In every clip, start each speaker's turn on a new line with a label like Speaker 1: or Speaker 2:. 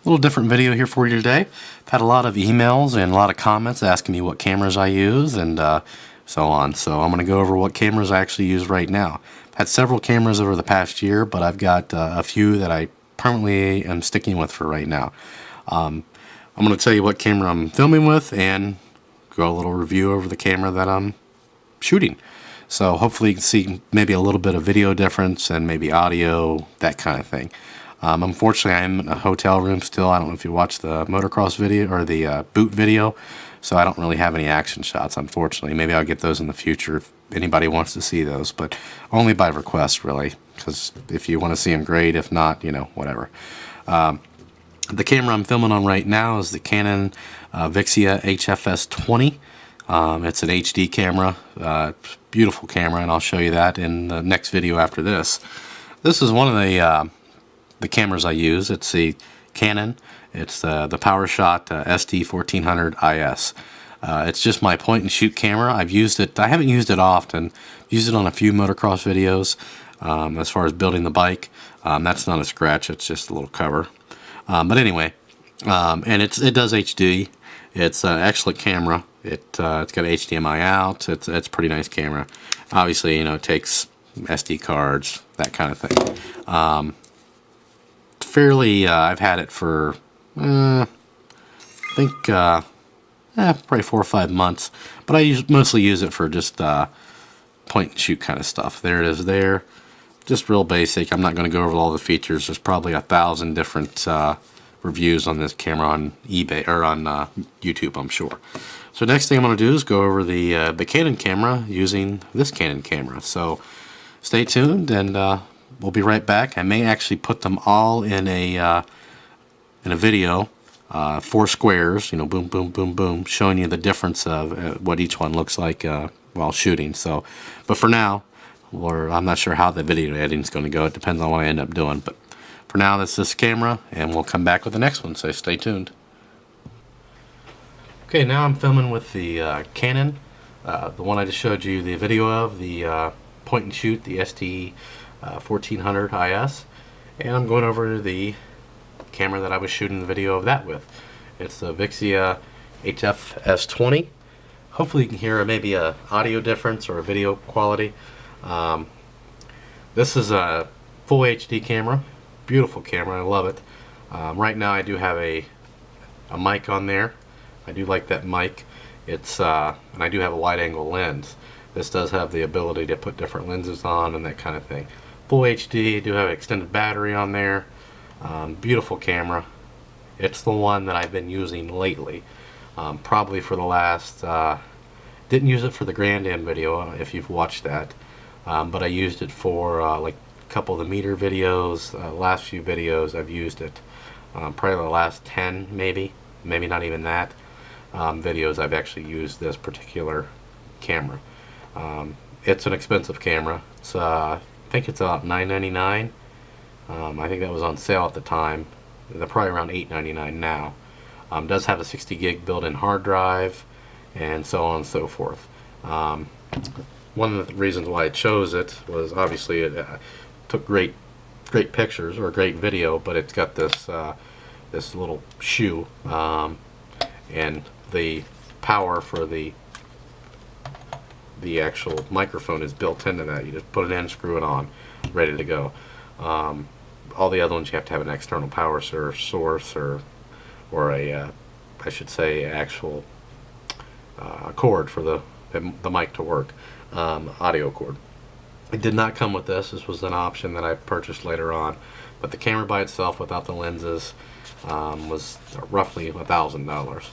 Speaker 1: little different video here for you today. I've had a lot of emails and a lot of comments asking me what cameras I use and so on. So I'm going to go over what cameras I actually use right now. I've had several cameras over the past year, but I've got a few that I permanently am sticking with for right now. I'm going to tell you what camera I'm filming with and go a little review over the camera that I'm shooting. So hopefully you can see maybe a little bit of video difference and maybe audio, that kind of thing. Unfortunately, I'm in a hotel room still. I don't know if you watched the motocross video or the boot video, so I don't really have any action shots, unfortunately. Maybe I'll get those in the future if anybody wants to see those, but only by request, really, because if you want to see them, great. If not, you know, whatever. The camera I'm filming on right now is the Canon Vixia FS20. It's an HD camera, beautiful camera, and I'll show you that in the next video after this. This is one of the cameras I use. It's the Canon. It's the PowerShot SD1400 IS. It's just my point and shoot camera. I've used it. I haven't used it often. Used it on a few motocross videos. As far as building the bike, that's not a scratch. It's just a little cover. But anyway, and it does HD. It's an excellent camera. It's got HDMI out. It's a pretty nice camera. Obviously, you know, it takes SD cards, that kind of thing. Fairly, I've had it for I think probably 4 or 5 months, but I mostly use it for just point and shoot kind of stuff. There it is there, just real basic. I'm not going to go over all the features. There's probably 1,000 different reviews on this camera on eBay or on YouTube, I'm sure. So next thing I'm going to do is go over the Canon camera using this Canon camera. So stay tuned, and we'll be right back. I may actually put them all in a video, 4 squares, you know, boom, boom, boom, boom, showing you the difference of what each one looks like while shooting. So, but for now, or I'm not sure how the video editing is going to go. It depends on what I end up doing. But for now, that's this camera, and we'll come back with the next one. So stay tuned. Okay, now I'm filming with the Canon, the one I just showed you the video of, the point and shoot, the SD1400 IS, and I'm going over to the camera that I was shooting the video of that with. It's the Vixia FS20. Hopefully you can hear maybe a audio difference or a video quality. This is a full HD camera, beautiful camera, I love it. Right now I do have a mic on there. I do like that mic. It's and I do have a wide angle lens. This does have the ability to put different lenses on and that kind of thing. Full HD, do have an extended battery on there. Beautiful camera. It's the one that I've been using lately. Probably for the last, didn't use it for the Grand Am video if you've watched that, but I used it for like a couple of the meter videos. Last few videos I've used it. Probably the last 10 maybe not even that. Videos I've actually used this particular camera. It's an expensive camera. It's I think it's about $9.99. I think that was on sale at the time. They're probably around $8.99 now. Does have a 60 gig built-in hard drive and so on and so forth. One of the reasons why I chose it was obviously it took great pictures or great video, but it's got this this little shoe, and the power for the actual microphone is built into that. You just put it in, screw it on, ready to go. All the other ones you have to have an external power source or a I should say actual cord for the mic to work, audio cord. It did not come with this. This was an option that I purchased later on, but the camera by itself without the lenses was roughly $1,000.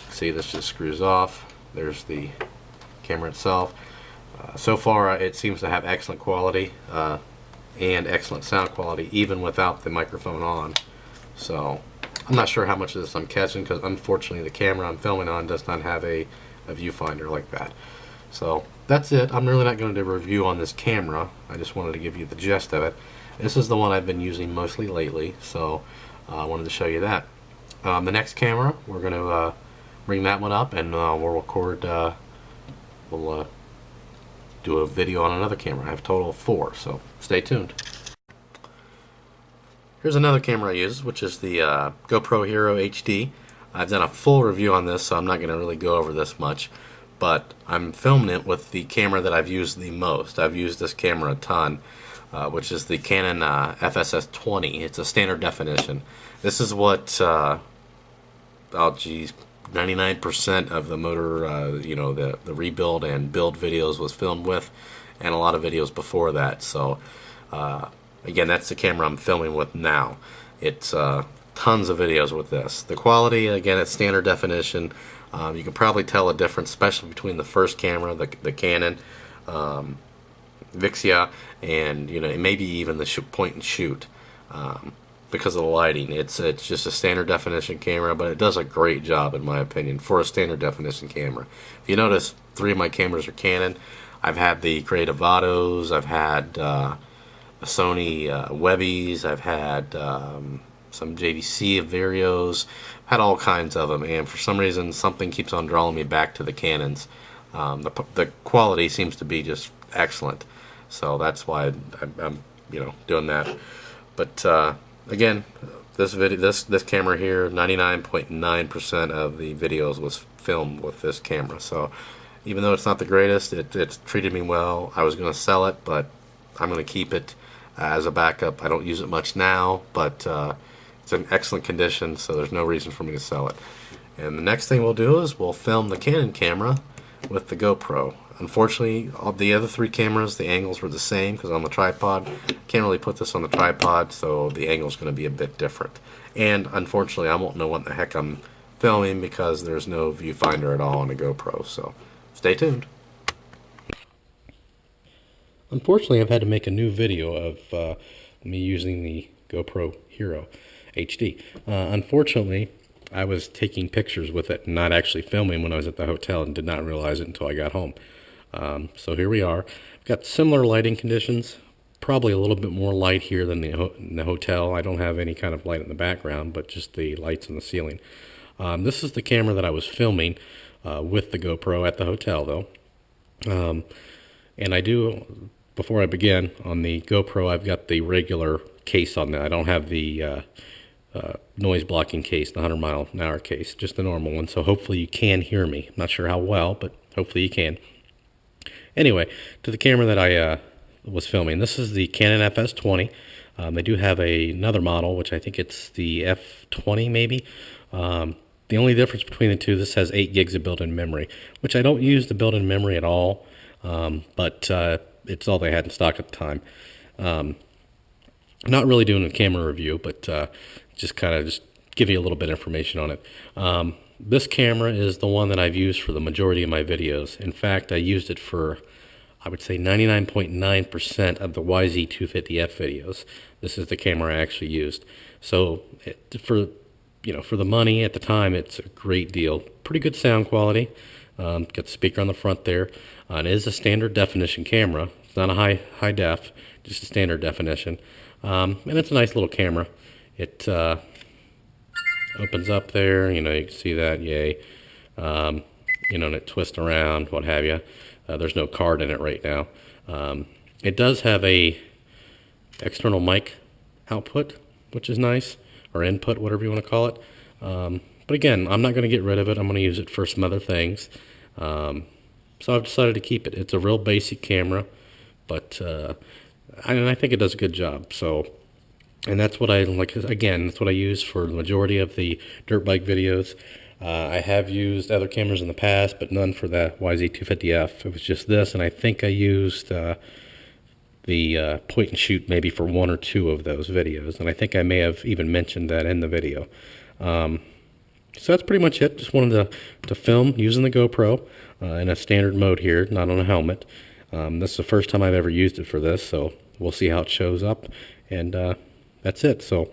Speaker 1: See, this just screws off. There's the camera itself. So far it seems to have excellent quality and excellent sound quality even without the microphone on. So I'm not sure how much of this I'm catching because unfortunately the camera I'm filming on does not have a viewfinder like that. So that's it. I'm really not going to do a review on this camera. I just wanted to give you the gist of it. This is the one I've been using mostly lately, so I wanted to show you that. The next camera, we're going to bring that one up and we'll record, we'll do a video on another camera. I have a total of 4, so stay tuned. Here's another camera I use, which is the GoPro Hero HD. I've done a full review on this, so I'm not going to really go over this much, but I'm filming it with the camera that I've used the most. I've used this camera a ton, which is the Canon FS20. It's a standard definition. This is what, oh geez, 99% of the motor, you know, the rebuild and build videos was filmed with, and a lot of videos before that. So again, that's the camera I'm filming with now. It's tons of videos with this. The quality, again, it's standard definition. You can probably tell a difference, especially between the first camera, the Canon Vixia, and you know, maybe even the point and shoot, because of the lighting. It's just a standard definition camera, but it does a great job, in my opinion, for a standard definition camera. If you notice, 3 of my cameras are Canon. I've had the Creative Autos, I've had the Sony Webbies, I've had some JVC Varios, had all kinds of them, and for some reason something keeps on drawing me back to the Canons. The quality seems to be just excellent, so that's why I'm you know, doing that. But again, this camera here, 99.9% of the videos was filmed with this camera. So even though it's not the greatest, it's treated me well. I was going to sell it, but I'm going to keep it as a backup. I don't use it much now, but it's in excellent condition, so there's no reason for me to sell it. And the next thing we'll do is we'll film the Canon camera with the GoPro. Unfortunately, all the other 3 cameras, the angles were the same because on the tripod, can't really put this on the tripod, so the angle's going to be a bit different. And unfortunately, I won't know what the heck I'm filming because there's no viewfinder at all on the GoPro, so stay tuned. Unfortunately, I've had to make a new video of me using the GoPro Hero HD. Unfortunately, I was taking pictures with it and not actually filming when I was at the hotel, and did not realize it until I got home. So here we are. I've got similar lighting conditions, probably a little bit more light here than in the hotel. I don't have any kind of light in the background, but just the lights in the ceiling. This is the camera that I was filming with the GoPro at the hotel, though. And I do, before I begin, on the GoPro, I've got the regular case on there. I don't have the noise blocking case, the 100-mile-an-hour case, just the normal one. So hopefully you can hear me. I'm not sure how well, but hopefully you can. Anyway, to the camera that I was filming, this is the Canon FS20. They do have another model, which I think it's the F20 maybe. The only difference between the two, this has 8 gigs of built-in memory, which I don't use the built-in memory at all, but it's all they had in stock at the time. Not really doing a camera review, but just give you a little bit of information on it. This camera is the one that I've used for the majority of my videos. In fact, I used it for, I would say, 99.9% of the YZ250F videos. This is the camera I actually used. So for the money at the time, it's a great deal. Pretty good sound quality. Got the speaker on the front there. It is a standard definition camera. It's not a high def, just a standard definition. And it's a nice little camera. It opens up there, you can see that, yay. And it twists around, what have you. There's no card in it right now. It does have a external mic output, which is nice, or input, whatever you want to call it. But again, I'm not going to get rid of it. I'm going to use it for some other things. So I've decided to keep it. It's a real basic camera, but I think it does a good job. So, and that's what I like. Again, that's what I use for the majority of the dirt bike videos. I have used other cameras in the past, but none for the YZ250F. It was just this, and I think I used the point and shoot maybe for 1 or 2 of those videos, and I think I may have even mentioned that in the video. So that's pretty much it. Just wanted to film using the GoPro in a standard mode here, not on a helmet. This is the first time I've ever used it for this, so we'll see how it shows up, and that's it. So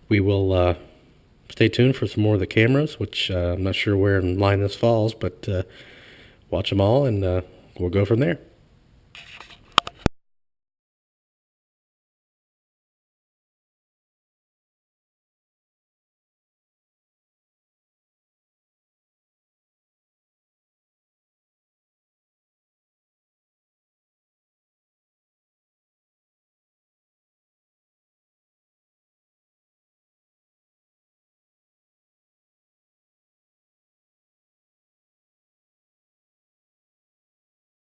Speaker 1: we will stay tuned for some more of the cameras, which I'm not sure where in line this falls, but watch them all, and we'll go from there.